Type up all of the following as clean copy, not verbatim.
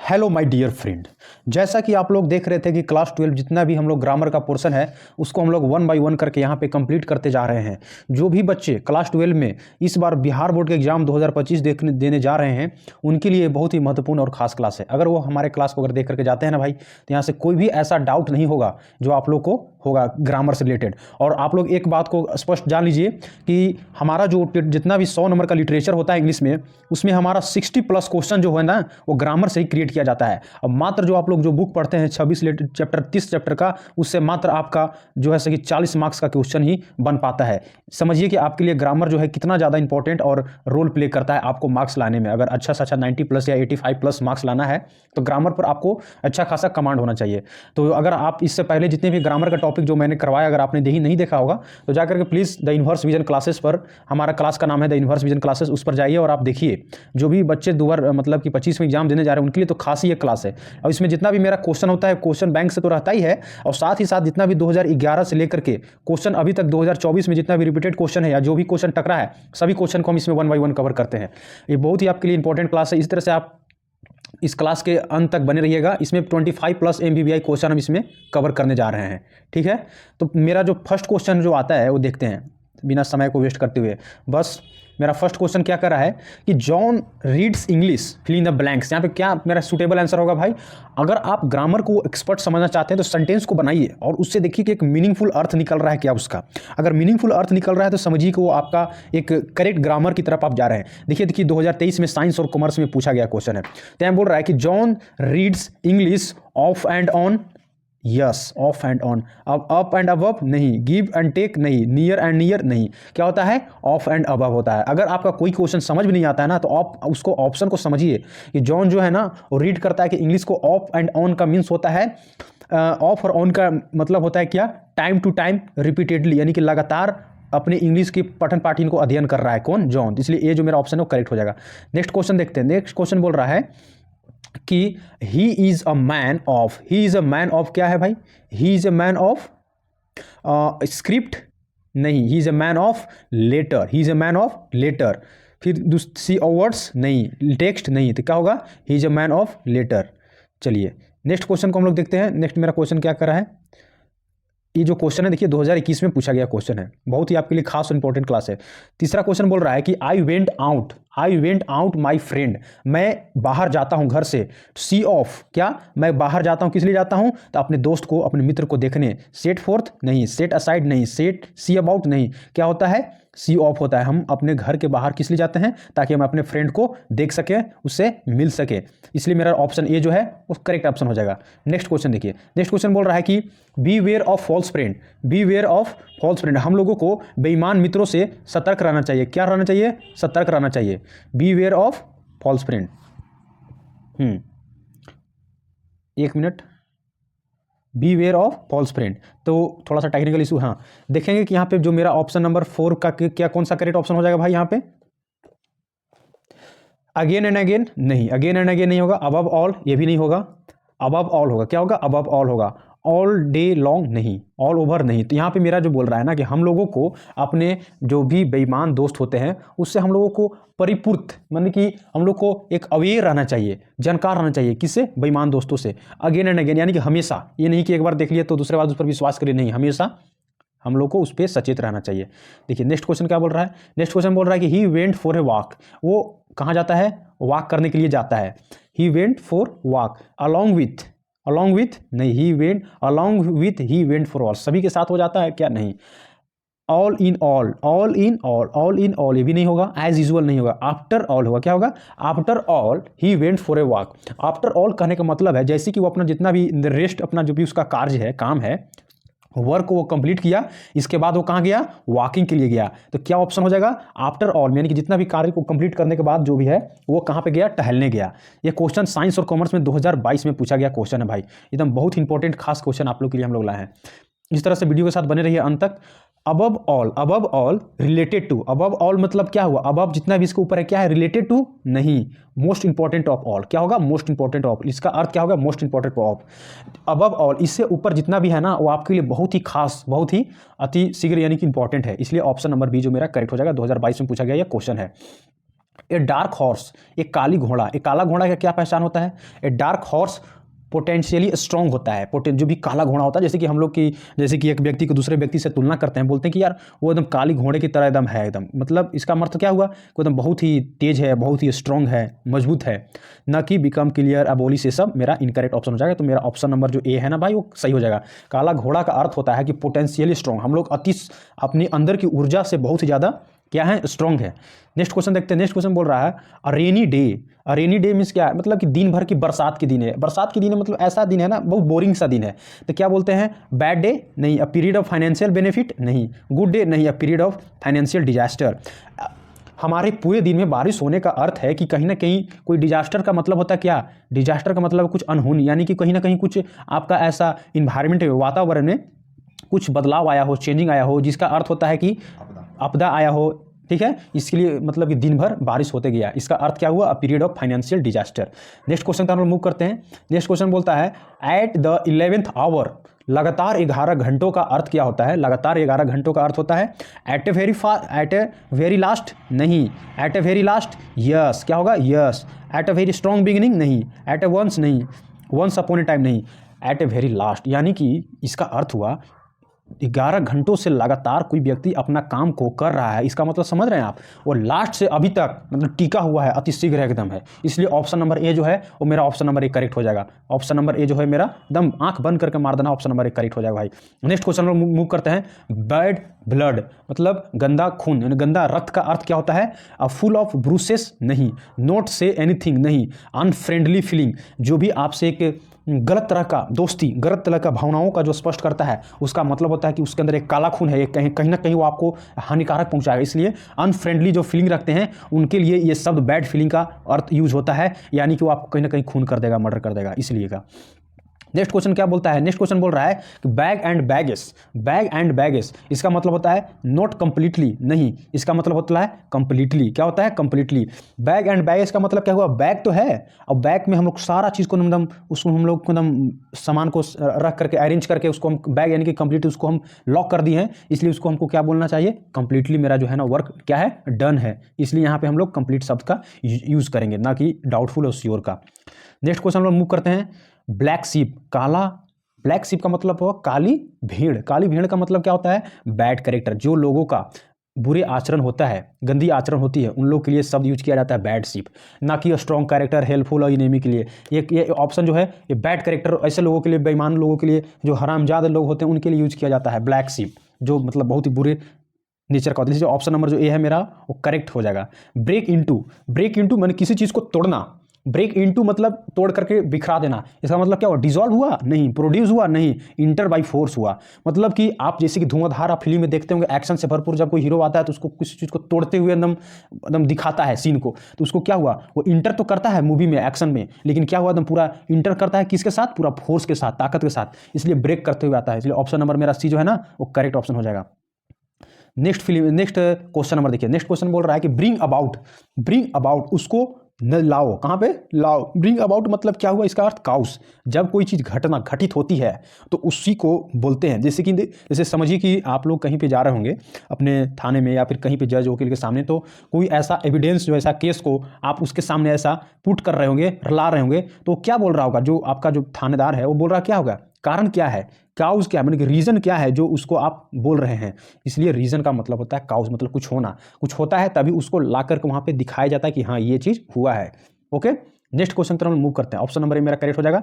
Hello my dear friend. जैसा कि आप लोग देख रहे थे कि क्लास 12 जितना भी हम लोग ग्रामर का पोर्शन है उसको हम लोग 1 बाय 1 करके यहाँ पे कंप्लीट करते जा रहे हैं। जो भी बच्चे क्लास 12 में इस बार बिहार बोर्ड के एग्जाम 2025 देने जा रहे हैं उनके लिए बहुत ही महत्वपूर्ण और खास क्लास है। अगर वो हमारे क्लास को अगर देख करके जाते हैं ना भाई, तो यहाँ से कोई भी ऐसा डाउट नहीं होगा जो आप लोग को होगा ग्रामर से रिलेटेड। और आप लोग एक बात को स्पष्ट जान लीजिए कि हमारा जो जितना भी 100 नंबर का लिटरेचर होता है इंग्लिश में, उसमें हमारा 60+ क्वेश्चन जो है ना वो ग्रामर से ही क्रिएट किया जाता है। अब मात्र जो आप लोग जो बुक पढ़ते हैं 26 चैप्टर 30 चैप्टर का, उससे मात्र आपका जो है कि 40 मार्क्स का क्वेश्चन ही बन पाता है। समझिए कि आपके लिए ग्रामर जो है कितना ज़्यादा इंपॉर्टेंट और रोल प्ले करता है आपको मार्क्स लाने में। अगर अच्छा से अच्छा 90+ या 85+ मार्क्स लाना है तो ग्रामर पर आपको अच्छा खासा कमांड होना चाहिए। तो अगर आप इससे पहले जितने भी ग्रामर का टॉपिक जो मैंने करवाया अगर आपने नहीं देखा होगा तो जाकर के please the inverse vision classes पर, हमारा क्लास का नाम है द इन्वर्स विजन क्लासेस, उस पर जाइए और आप देखिए। जो भी बच्चे मतलब कि 25 में एग्जाम देने जा रहे हैं उनके लिए तो खास ही एक क्लास है। और इसमें जितना भी मेरा क्वेश्चन होता है क्वेश्चन बैंक से तो रहता ही है, और साथ ही साथ जितना भी 2011 से लेकर के क्वेश्चन अभी तक 2024 में जितना भी रिपीटेड क्वेश्चन है या जो भी क्वेश्चन टकरा है सभी क्वेश्चन को हम इसमें 1 बाय 1 कवर करते हैं। ये बहुत ही आपके लिए इंपॉर्टेंट क्लास है। इस तरह से आप इस क्लास के अंत तक बने रहिएगा। इसमें 25+ MBBI क्वेश्चन हम इसमें कवर करने जा रहे हैं, ठीक है। तो मेरा जो फर्स्ट क्वेश्चन जो आता है वो देखते हैं बिना समय को वेस्ट करते हुए। बस मेरा फर्स्ट क्वेश्चन क्या कर रहा है कि John reads English fill in the blanks. यहाँ पे क्या मेरा सूटेबल आंसर होगा भाई? अगर आप ग्रामर को एक्सपर्ट समझना चाहते हैं तो सेंटेंस को बनाइए और उससे देखिए कि एक मीनिंगफुल अर्थ निकल रहा है क्या उसका। अगर मीनिंगफुल अर्थ निकल रहा है तो समझिए कि वो आपका एक करेक्ट ग्रामर की तरफ आप जा रहे हैं। देखिए 2023 में साइंस और कॉमर्स में पूछा गया क्वेश्चन है। तो यहाँ बोल रहा है कि John reads English of and on. Yes, of and on. अब अप एंड अबव नहीं, गिव एंड टेक नहीं, नियर एंड नियर नहीं, क्या होता है? ऑफ एंड अबव होता है। अगर आपका कोई क्वेश्चन समझ में नहीं आता है ना तो आप उसको ऑप्शन को समझिए कि जॉन जो है ना वो रीड करता है कि इंग्लिश को ऑफ एंड ऑन का मीन्स होता है, ऑफ और ऑन का मतलब होता है क्या? टाइम टू टाइम रिपीटेडली, यानी कि लगातार अपने इंग्लिश के पठन पाठन को अध्ययन कर रहा है कौन? जॉन। इसलिए ये जो मेरा ऑप्शन है वो करेक्ट हो जाएगा। नेक्स्ट क्वेश्चन देखते हैं। नेक्स्ट क्वेश्चन बोल रहा है कि he is a man of. He is a man of क्या है भाई? He is a man of script नहीं, he is a man of letter. He is a man of letter. फिर सी वर्ड्स नहीं, टेक्स्ट नहीं, तो क्या होगा? He is a man of letter. चलिए नेक्स्ट क्वेश्चन को हम लोग देखते हैं। नेक्स्ट मेरा क्वेश्चन क्या कर रहा है? ये जो क्वेश्चन है देखिए 2021 में पूछा गया क्वेश्चन है, बहुत ही आपके लिए खास इंपॉर्टेंट क्लास है। तीसरा क्वेश्चन बोल रहा है कि I went out my friend. मैं बाहर जाता हूं घर से। सी ऑफ क्या? मैं बाहर जाता हूं, किस लिए जाता हूं? तो अपने दोस्त को, अपने मित्र को देखने। सेट फोर्थ नहीं, सेट असाइड नहीं, सेट सी अबाउट नहीं, क्या होता है? सी ऑफ होता है। हम अपने घर के बाहर किस लिए जाते हैं? ताकि हम अपने फ्रेंड को देख सकें, उससे मिल सके। इसलिए मेरा ऑप्शन ए जो है वो करेक्ट ऑप्शन हो जाएगा। नेक्स्ट क्वेश्चन देखिए। नेक्स्ट क्वेश्चन बोल रहा है कि beware of false friend. Beware of false friend, हम लोगों को बेईमान मित्रों से सतर्क रहना चाहिए। क्या रहना चाहिए? सतर्क रहना चाहिए। Beware of false friend. एक minute. Beware of false friend, तो थोड़ा सा टेक्निकल इशू। हाँ, देखेंगे कि यहाँ पे जो मेरा ऑप्शन नंबर 4 का क्या कौन सा करेक्ट ऑप्शन हो जाएगा भाई? यहाँ पे अगेन एंड अगेन नहीं, अगेन एंड अगेन नहीं होगा। अबव ऑल ये भी नहीं होगा। अबव ऑल होगा, क्या होगा? अबव ऑल होगा। ऑल डे लॉन्ग नहीं, ऑल ओवर नहीं। तो यहाँ पे मेरा जो बोल रहा है ना कि हम लोगों को अपने जो भी बेईमान दोस्त होते हैं उससे हम लोगों को परिपूर्त, मतलब कि हम लोग को एक अवेयर रहना चाहिए, जानकार रहना चाहिए। किससे? बेईमान दोस्तों से। अगेन एंड अगेन यानी कि हमेशा, ये नहीं कि एक बार देख लिया तो दूसरे बार उस पर विश्वास करिए, नहीं, हमेशा हम लोग को उस पर सचेत रहना चाहिए। देखिए नेक्स्ट क्वेश्चन क्या बोल रहा है? नेक्स्ट क्वेश्चन बोल रहा है कि ही वेंट फॉर ए वॉक। वो कहाँ जाता है? वॉक करने के लिए जाता है। He went for walk. Along with नहीं, he went along with he went for walk. सभी के साथ हो जाता है क्या? नहीं। ऑल इन ऑल ये भी नहीं होगा। एज यूजुअल नहीं होगा। आफ्टर ऑल होगा, क्या होगा? After all he went for a walk. After all कहने का मतलब है जैसे कि वो अपना जितना भी रेस्ट, अपना जो भी उसका कार्य है, काम है, वर्क को वो कंप्लीट किया, इसके बाद वो कहाँ गया? वॉकिंग के लिए गया। तो क्या ऑप्शन हो जाएगा? आफ्टर ऑल, यानी कि जितना भी कार्य को कंप्लीट करने के बाद जो भी है वो कहाँ पे गया? टहलने गया। ये क्वेश्चन साइंस और कॉमर्स में 2022 में पूछा गया क्वेश्चन है भाई। एकदम बहुत इंपॉर्टेंट खास क्वेश्चन आप लोग के लिए हम लोग लाए हैं। इस तरह से वीडियो के साथ बने रहिए अंत तक। Above all related to. Above all मतलब क्या हुआ? अबव जितना भी इसके ऊपर है क्या है? रिलेटेड टू नहीं, मोस्ट इंपॉर्टेंट ऑफ ऑल। क्या होगा? Most important of. इसका अर्थ क्या होगा? Most important of. Above all, इससे ऊपर जितना भी है ना वो आपके लिए बहुत ही खास, बहुत ही अति शीघ्र यानी कि इंपॉर्टेंट है। इसलिए ऑप्शन नंबर बी जो मेरा करेक्ट हो जाएगा। 2022 में पूछा गया यह क्वेश्चन है। ए डार्क हॉर्स, एक काली घोड़ा, एक काला घोड़ा का क्या पहचान होता है? A dark horse potentially strong होता है। जो भी काला घोड़ा होता है, जैसे कि हम लोग की, जैसे कि एक व्यक्ति को दूसरे व्यक्ति से तुलना करते हैं, बोलते हैं कि यार वो एकदम काली घोड़े की तरह एकदम है, एकदम, मतलब इसका मतलब क्या हुआ? वो एकदम बहुत ही तेज है, बहुत ही स्ट्रांग है, मजबूत है, ना कि बिकम क्लियर अबोलिश। ये सब मेरा इनकरेक्ट ऑप्शन हो जाएगा। तो मेरा ऑप्शन नंबर जो ए है ना भाई, वो सही हो जाएगा। काला घोड़ा का अर्थ होता है कि पोटेंशियली स्ट्रांग, हम लोग अपनी अंदर की ऊर्जा से बहुत ही ज़्यादा क्या है? स्ट्रांग है। नेक्स्ट क्वेश्चन देखते हैं। नेक्स्ट क्वेश्चन बोल रहा है अ रेनी डे। अ रेनी डे मीन्स क्या है? मतलब कि दिन भर की बरसात के दिन है। बरसात के दिन है मतलब ऐसा दिन है ना, बहुत बोरिंग सा दिन है। तो क्या बोलते हैं? बैड डे नहीं, a period of financial benefit नहीं, गुड डे नहीं, a period of financial disaster. हमारे पूरे दिन में बारिश होने का अर्थ है कि कहीं ना कहीं कोई डिजास्टर का मतलब होता है क्या? डिजास्टर का मतलब कुछ अनहोनी, यानी कि कहीं ना कहीं कुछ आपका ऐसा इन्वायरमेंट, वातावरण में कुछ बदलाव आया हो, चेंजिंग आया हो, जिसका अर्थ होता है कि आपदा आया हो। ठीक है, इसके लिए मतलब कि दिन भर बारिश होते गया, इसका अर्थ क्या हुआ? A period of financial disaster. Next question पर हम लोग मूव करते हैं। नेक्स्ट क्वेश्चन बोलता है एट द 11th आवर। लगातार 11 घंटों का अर्थ क्या होता है? लगातार 11 घंटों का अर्थ होता है एट ए वेरी लास्ट नहीं, at a very last yes, क्या होगा? Yes. At a very strong beginning नहीं, एट ए वंस नहीं, वंस अपॉन ए टाइम नहीं, एट ए वेरी लास्ट। यानी कि इसका अर्थ हुआ 11 घंटों से लगातार कोई व्यक्ति अपना काम को कर रहा है, इसका मतलब समझ रहे हैं आप? वो लास्ट से अभी तक मतलब टिका हुआ है, अतिशीघ्र एकदम है। इसलिए ऑप्शन नंबर ए जो है वो मेरा ऑप्शन नंबर ए करेक्ट हो जाएगा। ऑप्शन नंबर ए जो है मेरा एकदम आंख बंद करके मार देना, ऑप्शन नंबर ए करेक्ट हो जाएगा भाई। नेक्स्ट क्वेश्चन में मूव करते हैं। बैड ब्लड मतलब गंदा खून, यानी गंदा रक्त का अर्थ क्या होता है? फुल ऑफ ब्रूसेस नहीं, नॉट से एनीथिंग नहीं, अनफ्रेंडली फीलिंग, जो भी आपसे एक गलत तरह का दोस्ती, गलत तरह का भावनाओं का जो स्पष्ट करता है, उसका मतलब होता है कि उसके अंदर एक काला खून है, कहीं ना कहीं वो आपको हानिकारक पहुंचाएगा। इसलिए अनफ्रेंडली जो फीलिंग रखते हैं उनके लिए ये शब्द बैड फीलिंग का अर्थ यूज होता है, यानी कि वो आपको कहीं ना कहीं खून कर देगा, मर्डर कर देगा, इसलिए का। नेक्स्ट क्वेश्चन क्या बोलता है? नेक्स्ट क्वेश्चन बोल रहा है कि bag and baggage. Bag and baggage इसका मतलब होता है नॉट कंप्लीटली नहीं, इसका मतलब होता है कंप्लीटली। क्या होता है? कंप्लीटली। बैग एंड बैगेज का मतलब क्या हुआ? बैग तो है और बैग में हम लोग सारा चीज़ को एकदम, उसको हम लोग एकदम सामान को रख करके अरेंज करके उसको हम बैग यानी कि कंप्लीट उसको हम लॉक कर दिए हैं, इसलिए उसको हमको क्या बोलना चाहिए? कंप्लीटली मेरा जो है ना वर्क क्या है? डन है। इसलिए यहाँ पे हम लोग कंप्लीट शब्द का यूज़ करेंगे, ना कि डाउटफुल और श्योर का। नेक्स्ट क्वेश्चन हम लोग मूव करते हैं। ब्लैक सीप, काला, ब्लैक सीप का मतलब हुआ काली भेड़। काली भेड़ का मतलब क्या होता है? बैड कैरेक्टर, जो लोगों का बुरे आचरण होता है, गंदी आचरण होती है, उन लोग के लिए शब्द यूज किया जाता है बैड सीप, ना कि स्ट्रॉन्ग कैरेक्टर, हेल्पफुल और इनेमी के लिए। ये ऑप्शन जो है ये बैड कैरेक्टर, ऐसे लोगों के लिए, बेईमान लोगों के लिए, जो हरामजादा लोग होते हैं उनके लिए यूज किया जाता है ब्लैक सीप, जो मतलब बहुत ही बुरे नेचर का होता है। इसलिए ऑप्शन नंबर जो ए है मेरा वो करेक्ट हो जाएगा। ब्रेक इनटू, ब्रेक इनटू मैंने किसी चीज़ को तोड़ना, ब्रेक इनटू मतलब तोड़ करके बिखरा देना। इसका मतलब क्या हुआ? डिजॉल्व हुआ नहीं, प्रोड्यूस हुआ नहीं, इंटर बाई फोर्स हुआ। मतलब कि आप जैसे कि धुआंधार आप फिल्म में देखते होंगे, एक्शन से भरपूर जब कोई हीरो आता है तो उसको किसी चीज़ को तोड़ते हुए एकदम एकदम दिखाता है सीन को, तो उसको क्या हुआ? वो इंटर तो करता है मूवी में, एक्शन में, लेकिन क्या हुआ? एकदम पूरा इंटर करता है किसके साथ? पूरा फोर्स के साथ, ताकत के साथ, इसलिए ब्रेक करते हुए आता है। इसलिए ऑप्शन नंबर मेरा सी जो है ना वो करेक्ट ऑप्शन हो जाएगा। नेक्स्ट क्वेश्चन नंबर देखिए। नेक्स्ट क्वेश्चन बोल रहा है कि ब्रिंग अबाउट, ब्रिंग अबाउट उसको न लाओ, कहाँ पे? लाओ। ब्रिंग अबाउट मतलब क्या हुआ? इसका अर्थ काउस, जब कोई चीज़ घटना घटित होती है तो उसी को बोलते हैं। जैसे समझिए कि आप लोग कहीं पे जा रहे होंगे अपने थाने में या फिर कहीं पे जज वकील के सामने, तो कोई ऐसा एविडेंस, जो ऐसा केस को आप उसके सामने ऐसा पुट कर रहे होंगे, रला रहे होंगे, तो क्या बोल रहा होगा जो आपका जो थानेदार है? वो बोल रहा क्या होगा? कारण क्या है? काउज क्या है, मतलब कि रीज़न क्या है जो उसको आप बोल रहे हैं। इसलिए रीज़न का मतलब होता है काउज, मतलब कुछ होना, कुछ होता है तभी उसको ला करके वहाँ पे दिखाया जाता है कि हाँ ये चीज़ हुआ है। ओके, नेक्स्ट क्वेश्चन पर हम मूव करते हैं। ऑप्शन नंबर ए मेरा करेक्ट हो जाएगा।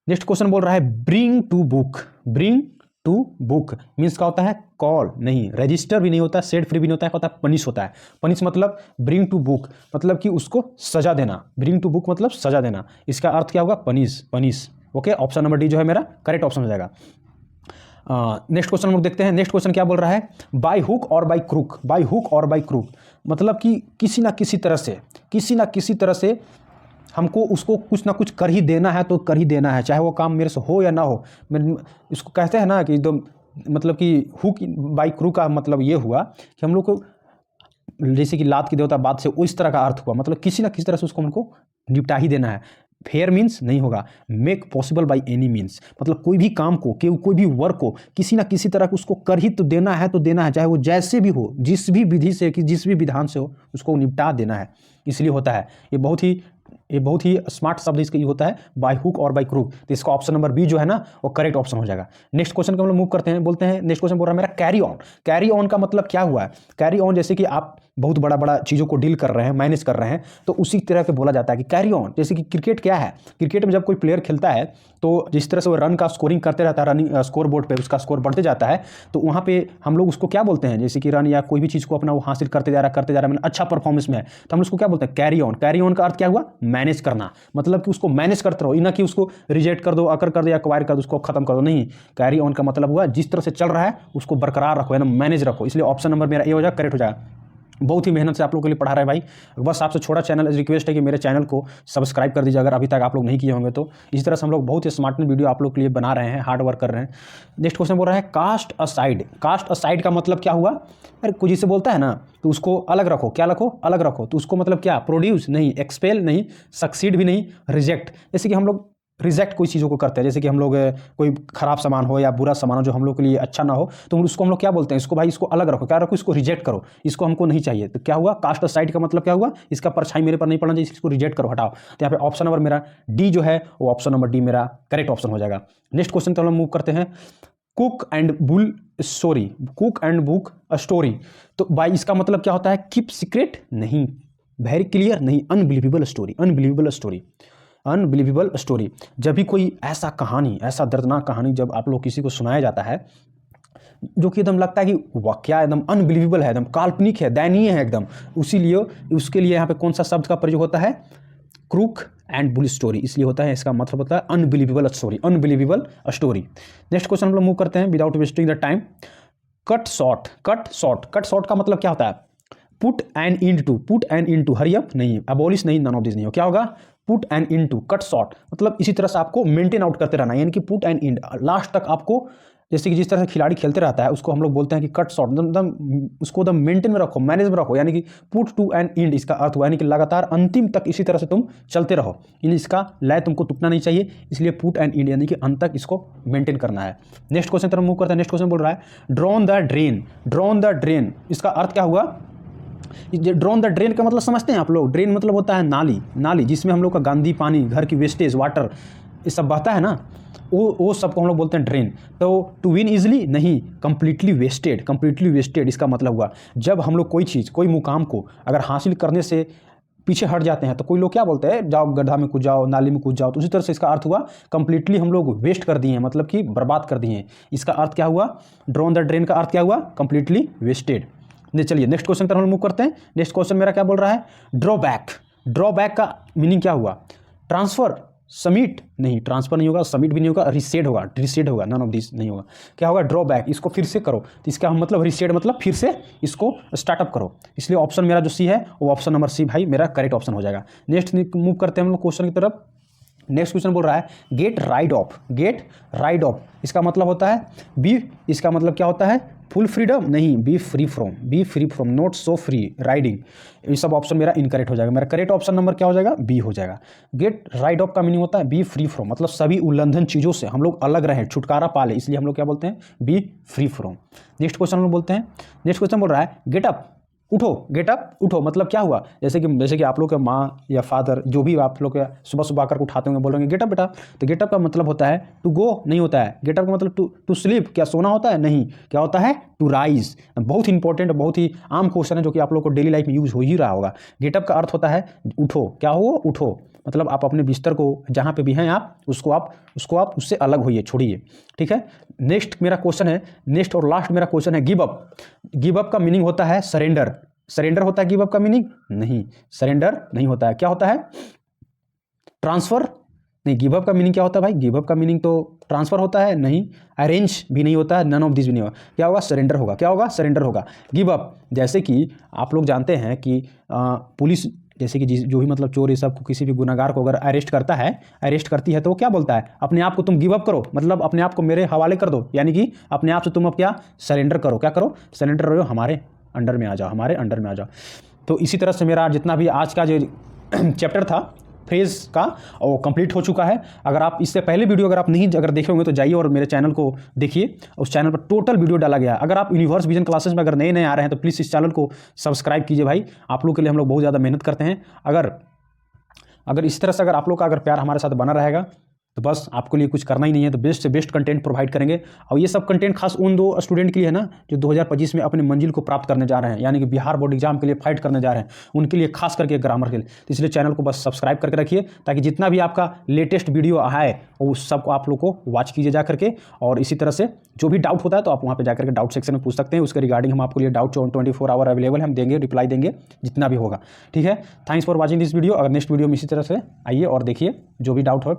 नेक्स्ट क्वेश्चन बोल रहा है bring to book. Bring to book means क्या होता है? कॉल नहीं, रजिस्टर भी नहीं होता, सेट फ्री भी नहीं होता है, क्या होता है? पनिश होता है। पनिश मतलब ब्रिंग टू बुक मतलब कि उसको सजा देना। ब्रिंग टू बुक मतलब सजा देना, इसका अर्थ क्या होगा? Punish, punish. Okay, option number D जो है मेरा करेक्ट ऑप्शन हो जाएगा। नेक्स्ट क्वेश्चन हम लोग देखते हैं। नेक्स्ट क्वेश्चन क्या बोल रहा है? बाय हुक और बाय क्रूक। बाय हुक और बाय क्रूक मतलब कि किसी ना किसी तरह से हमको उसको कुछ ना कुछ कर ही देना है, तो कर ही देना है, चाहे वो काम मेरे से हो या ना हो। इसको कहते हैं ना कि एकदम, मतलब कि हुक बाय क्रूक का मतलब ये हुआ कि हम लोग को जैसे कि लात की देवता बात से उस तरह का अर्थ हुआ, मतलब किसी ना किसी तरह से उसको हमको निपटा ही देना है। फेयर मीन्स नहीं होगा, make possible by any means, मतलब कोई भी काम को, कोई भी वर्क को किसी ना किसी तरह उसको कर ही तो देना है, चाहे वो जैसे भी हो, जिस भी विधि से कि जिस भी विधान से हो, उसको निपटा देना है, इसलिए होता है। ये बहुत ही स्मार्ट शब्द इसका ये होता है, बाय हुक और बाय क्रूक। तो इसका ऑप्शन नंबर बी जो है ना वो करेक्ट ऑप्शन हो जाएगा। नेक्स्ट क्वेश्चन को हम लोग मूव करते हैं, बोलते हैं नेक्स्ट क्वेश्चन बोल रहा है मेरा कैरी ऑन। कैरी ऑन का मतलब क्या हुआ है? कैरी ऑन जैसे कि आप बहुत बड़ा चीज़ों को डील कर रहे हैं, मैनेज कर रहे हैं, तो उसी तरह के बोला जाता है कि कैरी ऑन। जैसे कि क्रिकेट क्या है, क्रिकेट में जब कोई प्लेयर खेलता है तो जिस तरह से वो रन का स्कोरिंग करते रहता है, रनिंग स्कोर बोर्ड पे उसका स्कोर बढ़ते जाता है, तो वहाँ पे हम लोग उसको क्या बोलते हैं, जैसे कि रन या कोई भी चीज़ को अपना वो हासिल करते जा रहा है, मैंने अच्छा परफॉर्मेंस में है, तो हम उसको क्या बोलते हैं? Carry on. कैरी ऑन का अर्थ क्या हुआ? मैनेज करना, मतलब कि उसको मैनेज करते रहो, ना कि उसको रिजेक्ट कर दो, अकर कर दो या क्वायर कर दो, उसको खत्म कर दो, नहीं। कैरी ऑन का मतलब हुआ जिस तरह से चल रहा है उसको बरकरार रखो, है ना, मैनेज रखो, इसलिए ऑप्शन नंबर मेरा ए हो जाएगा, करेक्ट हो जाएगा। बहुत ही मेहनत से आप लोगों के लिए पढ़ा रहा है भाई, बस आपसे छोटा चैनल रिक्वेस्ट है कि मेरे चैनल को सब्सक्राइब कर दीजिए अगर अभी तक आप लोग नहीं किए होंगे तो। इसी तरह से हम लोग बहुत ही स्मार्ट वीडियो आप लोग के लिए बना रहे हैं, हार्ड वर्क कर रहे हैं। नेक्स्ट क्वेश्चन बोल रहा है कास्ट असाइड। कास्ट असाइड का मतलब क्या हुआ? अरे कोई जिसे बोलता है ना तो उसको अलग रखो, क्या रखो? अलग रखो। तो उसको मतलब क्या? प्रोड्यूस नहीं, एक्सपेल नहीं, सक्सीड भी नहीं, रिजेक्ट। जैसे कि हम लोग रिजेक्ट कोई चीज़ों को करते हैं, जैसे कि हम लोग कोई खराब सामान हो या बुरा सामान हो जो हम लोग के लिए अच्छा ना हो, तो उसको हम लोग क्या बोलते हैं? इसको भाई इसको अलग रखो, क्या रखो? इसको रिजेक्ट करो, इसको हमको नहीं चाहिए। तो क्या हुआ? कास्ट असाइड का मतलब क्या हुआ? इसका परछाई मेरे पर नहीं पड़ना चाहिए, इसको रिजेक्ट करो, हटाओ। तो यहाँ पे ऑप्शन नंबर मेरा डी जो है वो ऑप्शन नंबर डी मेरा करेक्ट ऑप्शन हो जाएगा। नेक्स्ट क्वेश्चन तो हम मूव करते हैं, cook and bull story. Cook and book story, तो भाई इसका मतलब क्या होता है? कीप सीक्रेट नहीं, वेरी क्लियर नहीं, unbelievable story. Unbelievable story, unbelievable story. जब भी कोई ऐसा कहानी, ऐसा दर्दनाक कहानी जब आप लोग किसी को सुनाया जाता है जो कि एकदम लगता है कि वाह क्या एकदम अनबिलीवेबल है, एकदम काल्पनिक है, दयनीय है एकदम, उसीलिए उसके लिए यहाँ पे कौन सा शब्द का प्रयोग होता है? क्रूक एंड बुल स्टोरी, इसलिए होता है, इसका मतलब होता है unbelievable story, unbelievable story. Next question हम लोग मूव करते हैं without wasting the time, cut short. Cut short, cut short का मतलब क्या होता है? Put an end to, put an end to, hurry up नहीं, अबॉलिश नहीं, नन ऑफ दिस नहीं हो, क्या होगा? Put an end to, cut short, मतलब इसी तरह से आपको मेंटेन आउट करते रहना, यानी कि पुट एंड इंड, लास्ट तक आपको, जैसे कि जिस तरह से खिलाड़ी खेलते रहता है उसको हम लोग बोलते हैं कि कट शॉर्ट, एकदम उसको एकदम मेंटेन में रखो, मैनेज में रखो, यानी कि पुट टू एंड इंड इसका अर्थ हुआ, यानी कि लगातार अंतिम तक इसी तरह से तुम चलते रहो, यानी इसका लय तुमको टूटना नहीं चाहिए, इसलिए पुट एंड इंड यानी कि अंत तक इसको मेंटेन करना है। नेक्स्ट क्वेश्चन तरफ मूव करते हैं। नेक्स्ट क्वेश्चन बोल रहा है drawn the drain. Drawn the drain, इसका अर्थ क्या हुआ? ड्रॉन द ड्रेन का मतलब समझते हैं आप लोग? ड्रेन मतलब होता है नाली, नाली जिसमें हम लोग का गंदी पानी, घर की वेस्टेज वाटर ये सब बहता है ना, वो सबको हम लोग बोलते हैं ड्रेन। तो टू विन इजली नहीं, कंप्लीटली वेस्टेड। कंप्लीटली वेस्टेड इसका मतलब हुआ जब हम लोग कोई चीज़, कोई मुकाम को अगर हासिल करने से पीछे हट जाते हैं तो कोई लोग क्या बोलते हैं? जाओ गड्ढा में कूद जाओ, नाली में कूद जाओ। तो उसी तरह से इसका अर्थ हुआ कंप्लीटली हम लोग वेस्ट कर दिए हैं, मतलब कि बर्बाद कर दिए हैं। इसका अर्थ क्या हुआ? ड्रॉन द ड्रेन का अर्थ क्या हुआ? Completely wasted. चलिए नेक्स्ट क्वेश्चन पर हम मूव करते हैं। नेक्स्ट क्वेश्चन मेरा क्या बोल रहा है? ड्रॉबैक। ड्रॉबैक का मीनिंग क्या हुआ? ट्रांसफर, समिट नहीं, ट्रांसफर नहीं होगा, समिट भी नहीं होगा, रिसेड होगा, रिसेड होगा, नन ऑफ दिस नहीं होगा। क्या होगा? ड्रॉबैक, इसको फिर से करो, तो इसका मतलब रिसेड मतलब फिर से इसको स्टार्टअप करो, इसलिए ऑप्शन मेरा जो सी है वो ऑप्शन नंबर सी भाई मेरा करेक्ट ऑप्शन हो जाएगा। नेक्स्ट मूव करते हैं हम लोग क्वेश्चन की तरफ। नेक्स्ट क्वेश्चन बोल रहा है get rid of. Get rid of इसका मतलब होता है बी, इसका मतलब क्या होता है? फुल फ्रीडम नहीं, B free from, B free from, not so free, riding. ये सब ऑप्शन मेरा इनकरेक्ट हो जाएगा। मेरा करेक्ट ऑप्शन नंबर क्या हो जाएगा? बी हो जाएगा। गेट राइड ऑफ का मीनिंग होता है बी फ्री फ्रॉम, मतलब सभी उल्लंघन चीज़ों से हम लोग अलग रहें, छुटकारा पाले, इसलिए हम लोग क्या बोलते हैं? B free from. Next question हम लोग बोलते हैं, नेक्स्ट क्वेश्चन बोल रहा है गेट अप, उठो। गेट अप, उठो मतलब क्या हुआ? जैसे कि आप लोग के माँ या फादर जो भी आप लोग सुबह सुबह आकर उठाते होंगे, बोल रहे हैं गेट अप बेटा, तो गेट अप का मतलब होता है टू गो नहीं होता है। गेट अप का मतलब टू स्लीप, क्या सोना होता है? नहीं, क्या होता है? To rise. बहुत ही इंपॉर्टेंट, बहुत ही आम क्वेश्चन है जो कि आप लोग को डेली लाइफ में यूज हो ही रहा होगा। गेटअप का अर्थ होता है उठो, क्या हो? उठो, मतलब आप अपने बिस्तर को जहाँ पे भी हैं आप उसको उससे अलग होइए, छोड़िए, ठीक है। नेक्स्ट मेरा क्वेश्चन है, नेक्स्ट और लास्ट मेरा क्वेश्चन है गिव अप। गिव अप का मीनिंग होता है सरेंडर। सरेंडर होता है गिव अप का मीनिंग? नहीं, सरेंडर नहीं होता है। क्या होता है? ट्रांसफर नहीं। गिव अप का मीनिंग क्या होता है भाई? गिव अप का मीनिंग तो ट्रांसफर होता है, नहीं। अरेंज भी नहीं होता है, नन ऑफ दिस भी नहीं होगा। क्या होगा? सरेंडर होगा। क्या होगा? सरेंडर होगा। गिव अप, जैसे कि आप लोग जानते हैं कि पुलिस जैसे कि जो भी मतलब चोर ये सब को, किसी भी गुनाहगार को अगर अरेस्ट करती है तो वो क्या बोलता है? अपने आप को तुम गिव अप करो, मतलब अपने आप को मेरे हवाले कर दो, यानी कि अपने आप से तुम अब क्या? सरेंडर करो। क्या करो? सरेंडर करो, हमारे अंडर में आ जाओ, हमारे अंडर में आ जाओ। तो इसी तरह से मेरा जितना भी आज का जो चैप्टर था फेज़ का और कंप्लीट हो चुका है। अगर आप इससे पहले वीडियो अगर आप नहीं अगर देखे होंगे तो जाइए और मेरे चैनल को देखिए, उस चैनल पर टोटल वीडियो डाला गया है। अगर आप यूनिवर्स विजन क्लासेस में अगर नए नए आ रहे हैं तो प्लीज़ इस चैनल को सब्सक्राइब कीजिए भाई, आप लोग के लिए हम लोग बहुत ज़्यादा मेहनत करते हैं। अगर इस तरह से अगर आप लोग का अगर प्यार हमारे साथ बना रहेगा तो बस आपको लिए कुछ करना ही नहीं है, तो बेस्ट से बेस्ट कंटेंट प्रोवाइड करेंगे। और ये सब कंटेंट खास उन 2 स्टूडेंट के लिए है ना जो 2025 में अपनी मंजिल को प्राप्त करने जा रहे हैं, यानी कि बिहार बोर्ड एग्जाम के लिए फाइट करने जा रहे हैं, उनके लिए खास करके ग्रामर के लिए। तो इसलिए चैनल को बस सब्सक्राइब करके रखिए ताकि जितना भी आपका लेटेस्ट वीडियो आए वो सबको आप लोग को वॉच कीजिए जा करके। और इसी तरह से जो भी डाउट होता है तो आप वहाँ पर जाकर के डाउट सेक्शन में पूछ सकते हैं, उसके रिगार्डिंग हम आपको लिए डाउट 24 आवर अवेलेबल हम देंगे, रिप्लाई देंगे जितना भी होगा। ठीक है, thanks for watching this video. अगर नेक्स्ट वीडियो में इसी तरह से आइए और देखिए, जो भी डाउट हो